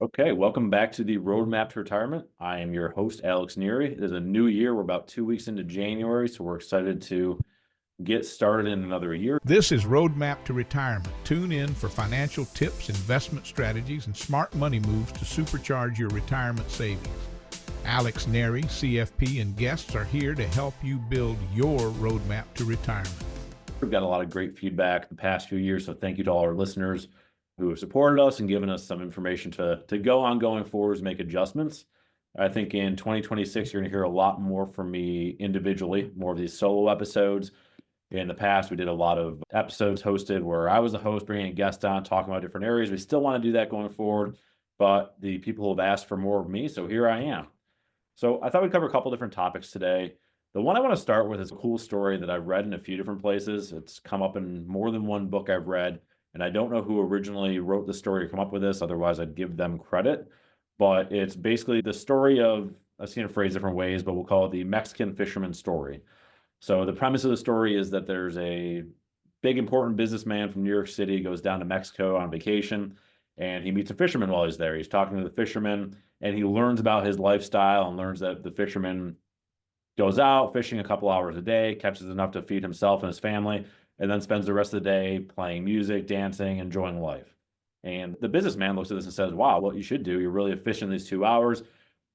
Okay, welcome back to the Roadmap to Retirement. I am your host, Alex Neary. It is a new year. We're about 2 weeks into January, so we're excited to get started in another year. This is Roadmap to Retirement. Tune in for financial tips, investment strategies, and smart money moves to supercharge your retirement savings. Alex Neary, CFP, and guests are here to help you build your roadmap to retirement. We've got a lot of great feedback the past few years, so thank you to all our listeners who have supported us and given us some information to go on going forwards, make adjustments. I think in 2026, you're going to hear a lot more from me individually, more of these solo episodes. In the past, we did a lot of episodes hosted where I was the host, bringing a guest on, talking about different areas. We still want to do that going forward, but the people have asked for more of me, so here I am. So I thought we'd cover a couple different topics today. The one I want to start with is a cool story that I've read in a few different places. It's come up in more than one book I've read, and I don't know who originally wrote the story or come up with this. Otherwise, I'd give them credit. But it's basically the story of, I've seen it phrased different ways, but we'll call it the Mexican fisherman story. So the premise of the story is that there's a big important businessman from New York City, goes down to Mexico on vacation, and he meets a fisherman while he's there. He's talking to the fisherman, and he learns about his lifestyle and learns that the fisherman goes out fishing a couple hours a day, catches enough to feed himself and his family, and then spends the rest of the day playing music, dancing, enjoying life. And the businessman looks at this and says, wow, what you should do, you're really efficient these 2 hours.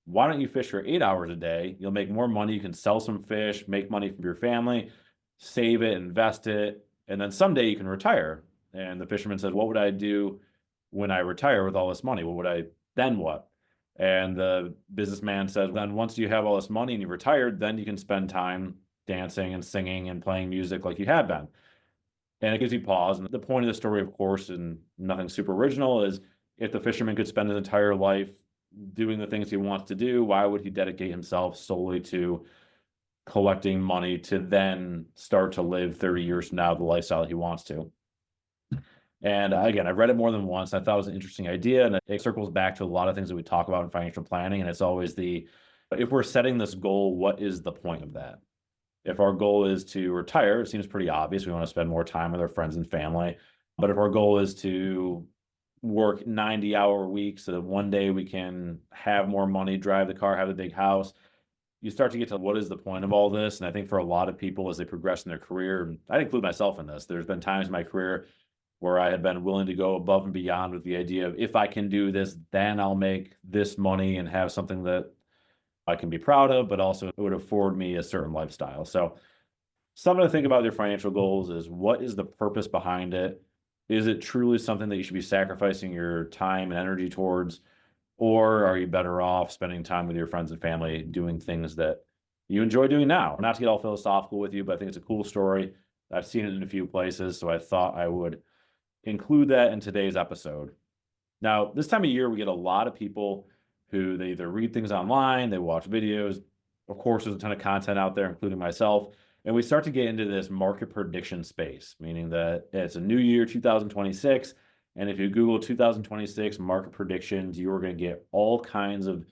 Why don't you fish for 8 hours a day? You'll make more money. You can sell some fish, make money from your family, save it, invest it, and then someday you can retire. And the fisherman says, what would I do when I retire with all this money? Then what? And the businessman says, then once you have all this money and you've retired, then you can spend time dancing and singing and playing music like you had been. And it gives you pause. And the point of the story, of course, and nothing super original, is if the fisherman could spend his entire life doing the things he wants to do, why would he dedicate himself solely to collecting money to then start to live 30 years from now the lifestyle he wants to? And again, I've read it more than once. I thought it was an interesting idea, and it circles back to a lot of things that we talk about in financial planning. And it's always if we're setting this goal, what is the point of that? If our goal is to retire, it seems pretty obvious. We want to spend more time with our friends and family. But if our goal is to work 90-hour weeks so that one day we can have more money, drive the car, have a big house, you start to get to what is the point of all this? And I think for a lot of people as they progress in their career, and I'd include myself in this, there's been times in my career where I had been willing to go above and beyond with the idea of if I can do this, then I'll make this money and have something that I can be proud of, but also it would afford me a certain lifestyle. So something to think about with your financial goals is what is the purpose behind it? Is it truly something that you should be sacrificing your time and energy towards? Or are you better off spending time with your friends and family doing things that you enjoy doing now? Not to get all philosophical with you, but I think it's a cool story. I've seen it in a few places, so I thought I would include that in today's episode. Now, this time of year, we get a lot of people who they either read things online, they watch videos. Of course, there's a ton of content out there, including myself. And we start to get into this market prediction space, meaning that it's a new year, 2026. And if you Google 2026 market predictions, you're going to get all kinds of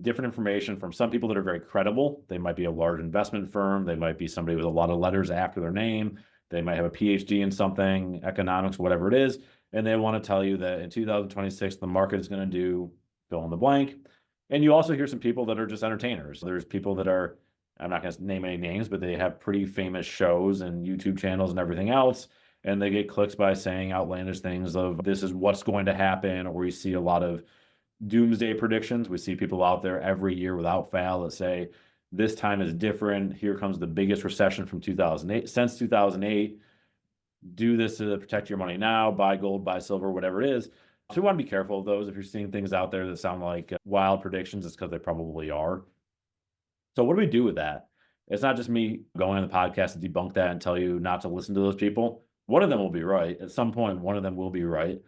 different information from some people that are very credible. They might be a large investment firm. They might be somebody with a lot of letters after their name. They might have a PhD in something, economics, whatever it is. And they want to tell you that in 2026, the market is going to do fill in the blank. And you also hear some people that are just entertainers. There's people that are, I'm not going to name any names, but they have pretty famous shows and YouTube channels and everything else. And they get clicks by saying outlandish things of this is what's going to happen. Or you see a lot of doomsday predictions. We see people out there every year without fail that say, this time is different. Here comes the biggest recession from 2008, since 2008. Do this to protect your money now, buy gold, buy silver, whatever it is. So we want to be careful of those. If you're seeing things out there that sound like wild predictions, it's because they probably are. So what do we do with that? It's not just me going on the podcast to debunk that and tell you not to listen to those people. One of them will be right. At some point, one of them will be right.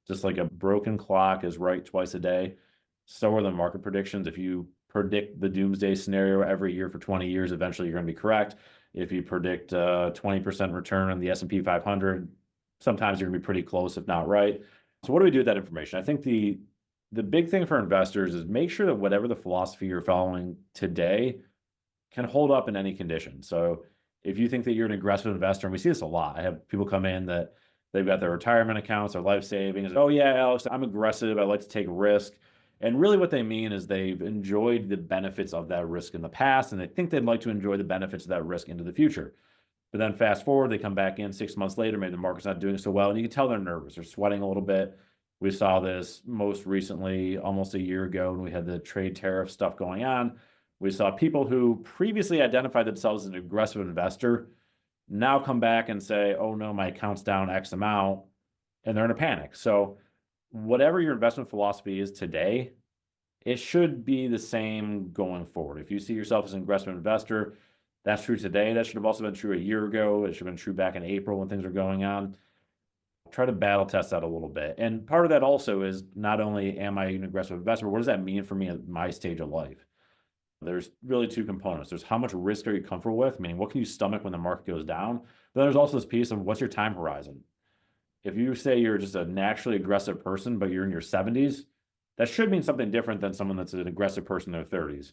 Just like a broken clock is right twice a day, so are the market predictions. If you predict the doomsday scenario every year for 20 years, eventually you're going to be correct. If you predict 20% return on the S&P 500, sometimes you're going to be pretty close, if not right. So what do we do with that information? I think the big thing for investors is make sure that whatever the philosophy you're following today can hold up in any condition. So if you think that you're an aggressive investor, and we see this a lot, I have people come in that They've got their retirement accounts, their life savings. Oh yeah, Alex, I'm aggressive. I like to take risk. And really what they mean is they've enjoyed the benefits of that risk in the past, and they think they'd like to enjoy the benefits of that risk into the future. But then fast forward, they come back in 6 months later, maybe the market's not doing so well, and you can tell they're nervous. They're sweating a little bit. We saw this most recently, almost a year ago, when we had the trade tariff stuff going on. We saw people who previously identified themselves as an aggressive investor now come back and say, oh no, my account's down X amount, and they're in a panic. So whatever your investment philosophy is today, it should be the same going forward. If you see yourself as an aggressive investor, that's true today. That should have also been true a year ago. It should have been true back in April when things were going on. Try to battle test that a little bit. And part of that also is not only am I an aggressive investor, what does that mean for me at my stage of life? There's really two components. There's how much risk are you comfortable with, meaning what can you stomach when the market goes down? But then there's also this piece of what's your time horizon. If you say you're just a naturally aggressive person, but you're in your 70s, that should mean something different than someone that's an aggressive person in their 30s.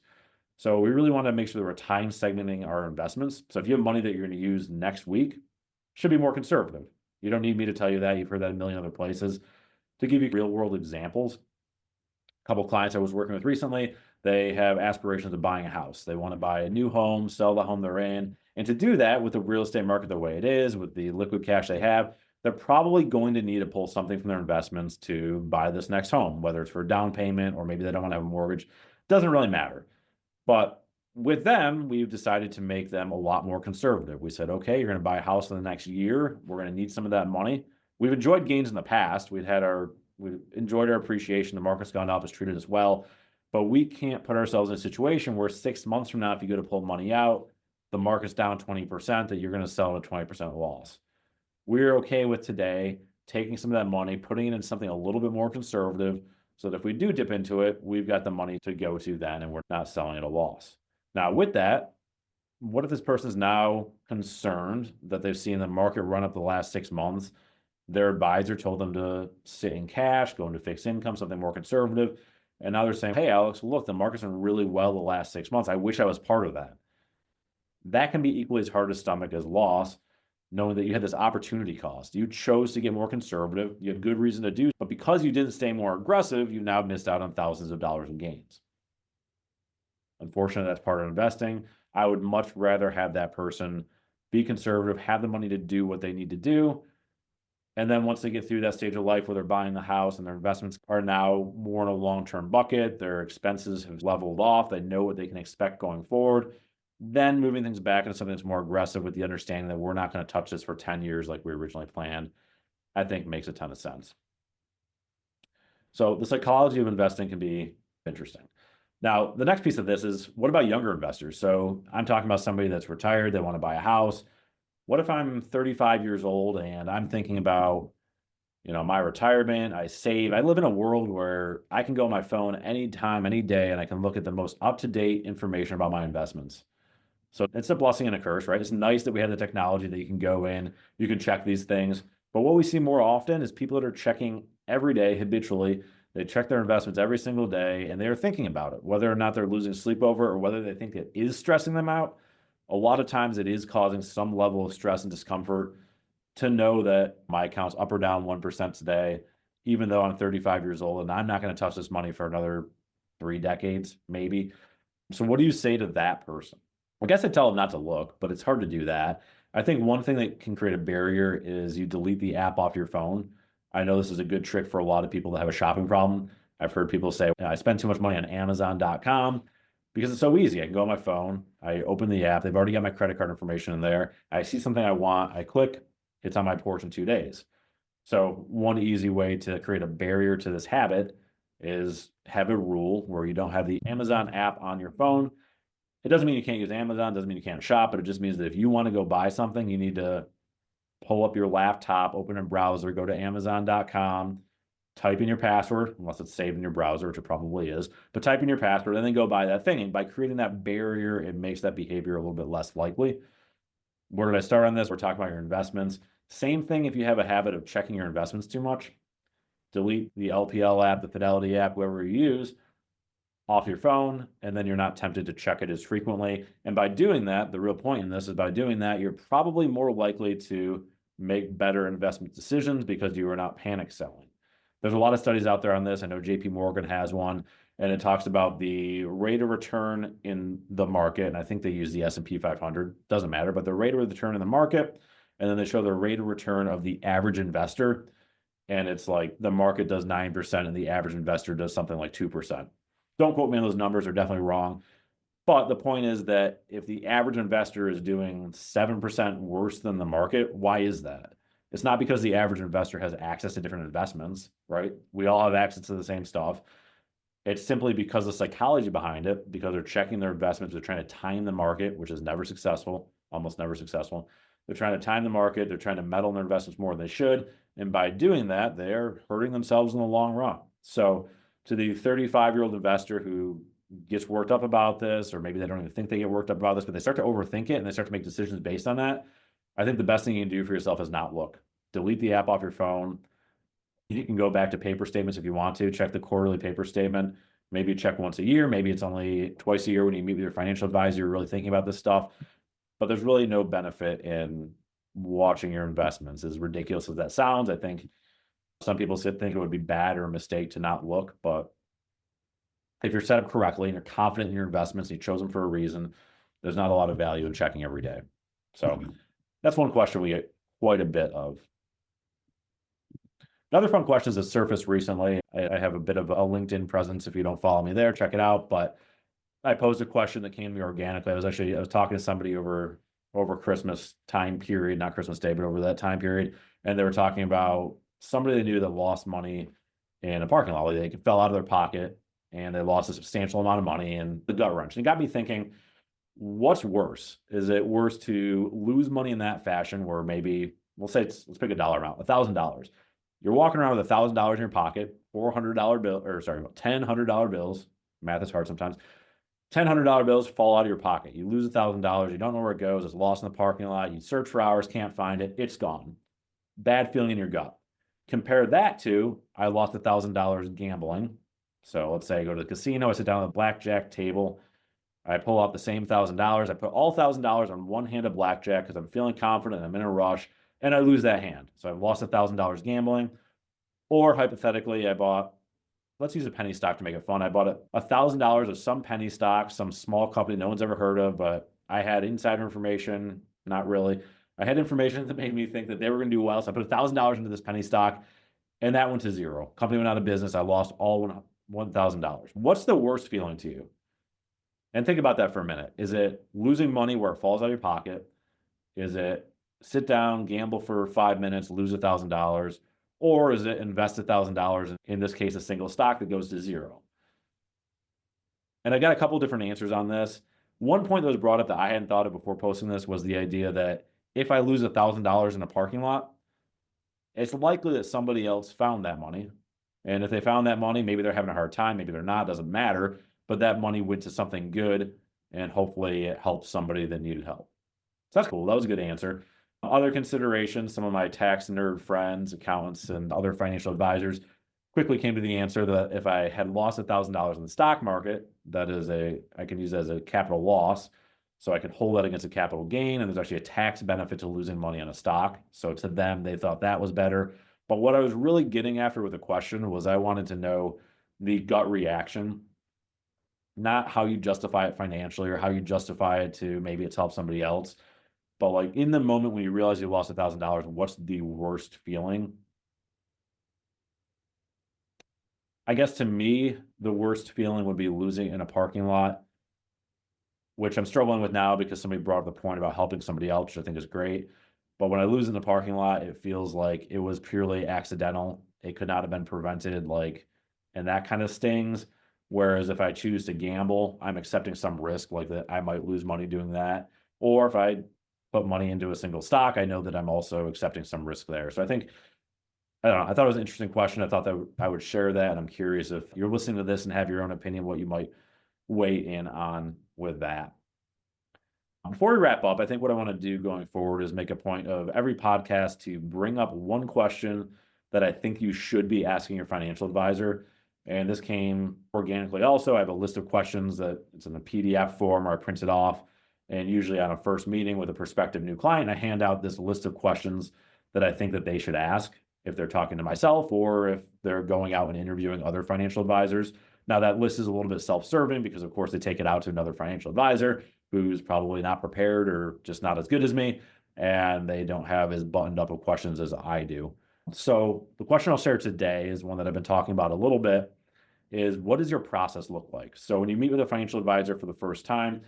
So we really want to make sure that we're time segmenting our investments. So if you have money that you're going to use next week, should be more conservative. You don't need me to tell you that. You've heard that in a million other places. To give you real world examples, a couple of clients I was working with recently, they have aspirations of buying a house. They want to buy a new home, sell the home they're in. And to do that with the real estate market the way it is, with the liquid cash they have, they're probably going to need to pull something from their investments to buy this next home, whether it's for a down payment or maybe they don't want to have a mortgage. Doesn't really matter. But with them, we've decided to make them a lot more conservative. We said, okay, you're going to buy a house in the next year. We're going to need some of that money. We've enjoyed gains in the past. We've enjoyed our appreciation. The market's gone up, it's treated us well. But we can't put ourselves in a situation where 6 months from now, if you go to pull money out, the market's down 20%, that you're going to sell at a 20% loss. We're okay with today taking some of that money, putting it in something a little bit more conservative, so that if we do dip into it, we've got the money to go to then, and we're not selling at a loss. Now, with that, what if this person's now concerned that they've seen the market run up the last 6 months? Their advisor told them to sit in cash, go into fixed income, something more conservative. And now they're saying, hey, Alex, look, the market's done really well the last 6 months. I wish I was part of that. That can be equally as hard to stomach as loss, knowing that you had this opportunity cost. You chose to get more conservative. You had good reason to do, but because you didn't stay more aggressive, you now missed out on thousands of dollars in gains. Unfortunately, that's part of investing. I would much rather have that person be conservative, have the money to do what they need to do. And then once they get through that stage of life where they're buying the house and their investments are now more in a long-term bucket, their expenses have leveled off, they know what they can expect going forward, then moving things back into something that's more aggressive with the understanding that we're not going to touch this for 10 years like we originally planned, I think makes a ton of sense. So the psychology of investing can be interesting. Now, the next piece of this is, what about younger investors? So I'm talking about somebody that's retired, they want to buy a house. What if I'm 35 years old and I'm thinking about, my retirement, I save. I live in a world where I can go on my phone anytime, any day, and I can look at the most up-to-date information about my investments. So it's a blessing and a curse, right? It's nice that we have the technology that you can go in, you can check these things. But what we see more often is people that are checking every day habitually. They check their investments every single day, and they're thinking about it, whether or not they're losing sleep over it or whether they think it is stressing them out. A lot of times it is causing some level of stress and discomfort to know that my account's up or down 1% today, even though I'm 35 years old and I'm not going to touch this money for another 3 decades, maybe. So what do you say to that person? I guess I tell them not to look, but it's hard to do that. I think one thing that can create a barrier is you delete the app off your phone. I know this is a good trick for a lot of people that have a shopping problem. I've heard people say, I spend too much money on Amazon.com because it's so easy. I can go on my phone, I open the app, they've already got my credit card information in there. I see something I want, I click, it's on my porch in 2 days. So one easy way to create a barrier to this habit is have a rule where you don't have the Amazon app on your phone. It doesn't mean you can't use Amazon, doesn't mean you can't shop, but it just means that if you want to go buy something, you need to pull up your laptop, open a browser, go to Amazon.com, type in your password, unless it's saved in your browser, which it probably is, but type in your password and then go buy that thing. And by creating that barrier, it makes that behavior a little bit less likely. Where did I start on this? We're talking about your investments. Same thing if you have a habit of checking your investments too much. Delete the LPL app, the Fidelity app, whoever you use, off your phone, and then you're not tempted to check it as frequently. And by doing that, the real point in this is by doing that, you're probably more likely to make better investment decisions because you are not panic selling. There's a lot of studies out there on this. I know JP Morgan has one, and it talks about the rate of return in the market. And I think they use the S&P 500, doesn't matter, but the rate of return in the market. And then they show the rate of return of the average investor. And it's like the market does 9% and the average investor does something like 2%. Don't quote me on those numbers, they're definitely wrong. But the point is that if the average investor is doing 7% worse than the market, why is that? It's not because the average investor has access to different investments, right? We all have access to the same stuff. It's simply because of the psychology behind it, because they're checking their investments, they're trying to time the market, which is never successful, almost never successful. They're trying to time the market, they're trying to meddle in their investments more than they should. And by doing that, they're hurting themselves in the long run. So to the 35-year-old investor who gets worked up about this, or maybe they don't even think they get worked up about this, but they start to overthink it and they start to make decisions based on that, I think the best thing you can do for yourself is not look. Delete the app off your phone. You can go back to paper statements if you want to. Check the quarterly paper statement. Maybe check once a year. Maybe it's only twice a year when you meet with your financial advisor, you're really thinking about this stuff. But there's really no benefit in watching your investments. As ridiculous as that sounds, I think some people think it would be bad or a mistake to not look, but if you're set up correctly and you're confident in your investments, you chose them for a reason, there's not a lot of value in checking every day. So that's one question we get quite a bit of. Another fun question that surfaced recently. I have a bit of a LinkedIn presence. If you don't follow me there, check it out. But I posed a question that came to me organically. I was talking to somebody over Christmas time period, not Christmas Day, but over that time period. And they were talking about somebody they knew that lost money in a parking lot. They fell out of their pocket and they lost a substantial amount of money, and the gut wrench. And it got me thinking, what's worse? Is it worse to lose money in that fashion where maybe, let's pick a dollar amount, $1,000. You're walking around with $1,000 in your pocket, $1,000 bills. Math is hard sometimes. $1,000 bills fall out of your pocket. You lose $1,000. You don't know where it goes. It's lost in the parking lot. You search for hours, can't find it. It's gone. Bad feeling in your gut. Compare that to, I lost $1,000 gambling. So let's say I go to the casino, I sit down at the blackjack table, I pull out the same $1,000. I put all $1,000 on one hand of blackjack because I'm feeling confident and I'm in a rush, and I lose that hand. So I've lost $1,000 gambling. Or hypothetically, I bought, let's use a penny stock to make it fun. I bought $1,000 of some penny stock, some small company no one's ever heard of, but I had insider information, not really. I had information that made me think that they were going to do well. So I put $1,000 into this penny stock, and that went to zero. Company went out of business. I lost all $1,000. What's the worst feeling to you? And think about that for a minute. Is it losing money where it falls out of your pocket? Is it sit down, gamble for 5 minutes, lose $1,000? Or is it invest $1,000, in this case, a single stock that goes to zero? And I got a couple different answers on this. One point that was brought up that I hadn't thought of before posting this was the idea that if I lose $1,000 in a parking lot, it's likely that somebody else found that money. And if they found that money, maybe they're having a hard time, maybe they're not, doesn't matter. But that money went to something good, and hopefully it helps somebody that needed help. So that's cool. That was a good answer. Other considerations, some of my tax nerd friends, accountants, and other financial advisors quickly came to the answer that if I had lost $1,000 in the stock market, I can use that as a capital loss. So I could hold that against a capital gain, and there's actually a tax benefit to losing money on a stock. So to them, they thought that was better. But what I was really getting after with the question was I wanted to know the gut reaction, not how you justify it financially or how you justify it to maybe it's helped somebody else. But like in the moment when you realize you lost $1,000, what's the worst feeling? I guess to me, the worst feeling would be losing in a parking lot, which I'm struggling with now because somebody brought up the point about helping somebody else, which I think is great. But when I lose in the parking lot, it feels like it was purely accidental. It could not have been prevented, and that kind of stings. Whereas if I choose to gamble, I'm accepting some risk, like that I might lose money doing that. Or if I put money into a single stock, I know that I'm also accepting some risk there. So I don't know, I thought it was an interesting question. I thought that I would share that. And I'm curious if you're listening to this and have your own opinion, what you might weigh in on with that. Before we wrap up, I think what I want to do going forward is make a point of every podcast to bring up one question that I think you should be asking your financial advisor. And this came organically also. I have a list of questions that it's in a PDF form or I print it off. And usually on a first meeting with a prospective new client, I hand out this list of questions that I think that they should ask if they're talking to myself or if they're going out and interviewing other financial advisors. Now, that list is a little bit self-serving because, of course, they take it out to another financial advisor who's probably not prepared or just not as good as me, and they don't have as buttoned up of questions as I do. So the question I'll share today is one that I've been talking about a little bit, is what does your process look like? So when you meet with a financial advisor for the first time,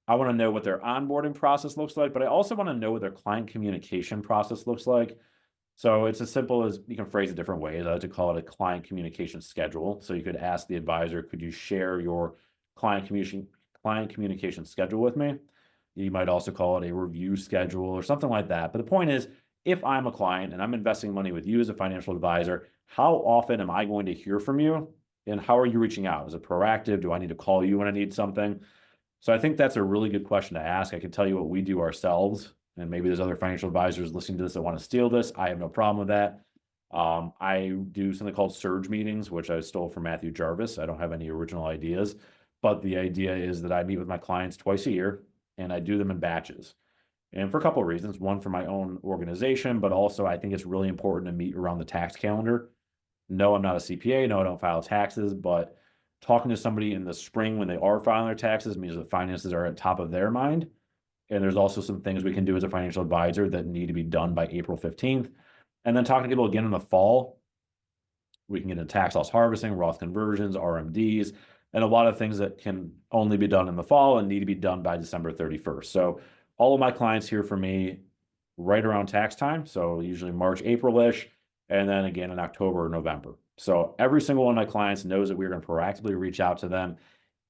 I want to know what their onboarding process looks like, but I also want to know what their client communication process looks like. So it's as simple as, you can phrase it different ways. I like to call it a client communication schedule. So you could ask the advisor, could you share your client communication schedule with me? You might also call it a review schedule or something like that. But the point is, if I'm a client and I'm investing money with you as a financial advisor, how often am I going to hear from you? And how are you reaching out? Is it proactive? Do I need to call you when I need something? So I think that's a really good question to ask. I can tell you what we do ourselves, and maybe there's other financial advisors listening to this that want to steal this. I have no problem with that. I do something called surge meetings, which I stole from Matthew Jarvis. I don't have any original ideas, but the idea is that I meet with my clients twice a year, and I do them in batches. And for a couple of reasons. One, for my own organization, but also I think it's really important to meet around the tax calendar. No, I'm not a CPA. No, I don't file taxes, but talking to somebody in the spring when they are filing their taxes means that finances are at top of their mind. And there's also some things we can do as a financial advisor that need to be done by April 15th. And then talking to people again in the fall, we can get into tax loss harvesting, Roth conversions, RMDs, and a lot of things that can only be done in the fall and need to be done by December 31st. So all of my clients hear from me right around tax time. So usually March, April-ish, and then again in October or November. So every single one of my clients knows that we're going to proactively reach out to them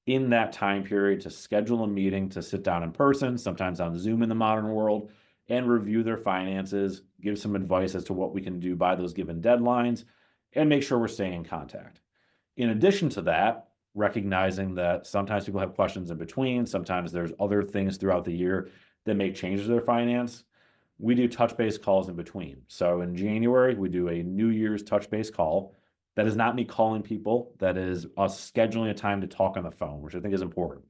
in that time period to schedule a meeting to sit down in person, sometimes on Zoom in the modern world, and review their finances, give some advice as to what we can do by those given deadlines, and make sure we're staying in contact. In addition to that, recognizing that sometimes people have questions in between, sometimes there's other things throughout the year that make changes to their finance, we do touch base calls in between. So in January, we do a New Year's touch base call. That is not me calling people. That is us scheduling a time to talk on the phone, which I think is important.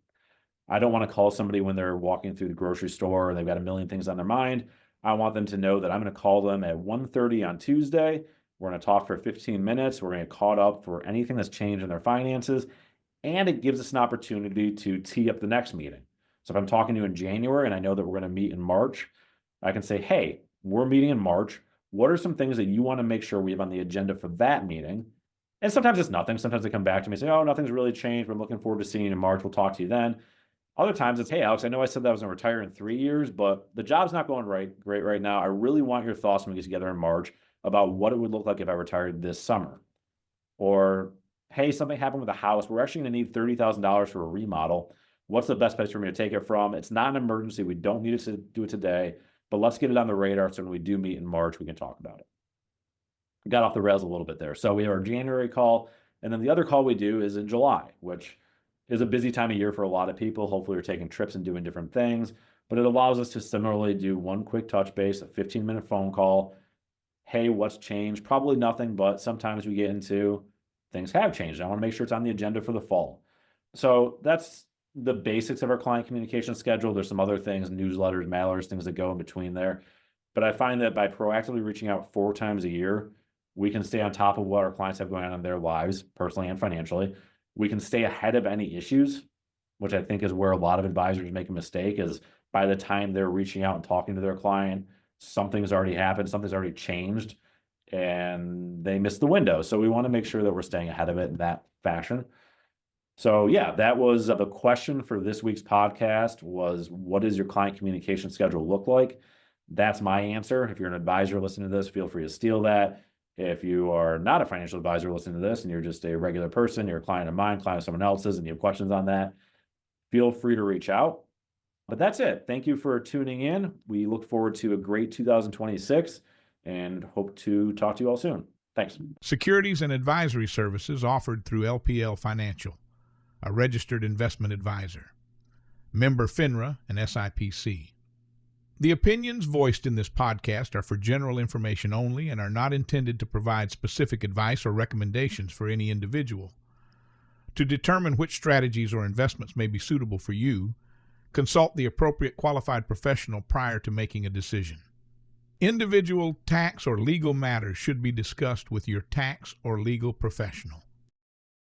I don't want to call somebody when they're walking through the grocery store and they've got a million things on their mind. I want them to know that I'm going to call them at 1:30 on Tuesday. We're going to talk for 15 minutes. We're going to get caught up for anything that's changed in their finances. And it gives us an opportunity to tee up the next meeting. So if I'm talking to you in January and I know that we're going to meet in March, I can say, hey, we're meeting in March. What are some things that you want to make sure we have on the agenda for that meeting? And sometimes it's nothing. Sometimes they come back to me and say, oh, nothing's really changed. I'm looking forward to seeing you in March. We'll talk to you then. Other times it's, hey, Alex, I know I said that I was going to retire in 3 years, but the job's not going great right now. I really want your thoughts when we get together in March about what it would look like if I retired this summer. Or, hey, something happened with the house. We're actually going to need $30,000 for a remodel. What's the best place for me to take it from? It's not an emergency. We don't need to do it today, but let's get it on the radar so when we do meet in March, we can talk about it. Got off the rails a little bit there. So we have our January call, and then the other call we do is in July, which is a busy time of year for a lot of people. Hopefully we're taking trips and doing different things, but it allows us to similarly do one quick touch base, a 15-minute phone call. Hey, what's changed? Probably nothing, but sometimes we get into things have changed. I want to make sure it's on the agenda for the fall. So that's the basics of our client communication schedule. There's some other things, newsletters, mailers, things that go in between there. But I find that by proactively reaching out 4 times a year, we can stay on top of what our clients have going on in their lives, personally and financially. We can stay ahead of any issues, which I think is where a lot of advisors make a mistake, is by the time they're reaching out and talking to their client, something's already happened, something's already changed, and they miss the window. So we want to make sure that we're staying ahead of it in that fashion. So yeah, that was the question for this week's podcast was, what does your client communication schedule look like? That's my answer. If you're an advisor listening to this, feel free to steal that. If you are not a financial advisor listening to this and you're just a regular person, you're a client of mine, client of someone else's, and you have questions on that, feel free to reach out. But that's it. Thank you for tuning in. We look forward to a great 2026 and hope to talk to you all soon. Thanks. Securities and advisory services offered through LPL Financial, a registered investment advisor. Member FINRA and SIPC. The opinions voiced in this podcast are for general information only and are not intended to provide specific advice or recommendations for any individual. To determine which strategies or investments may be suitable for you, consult the appropriate qualified professional prior to making a decision. Individual tax or legal matters should be discussed with your tax or legal professional.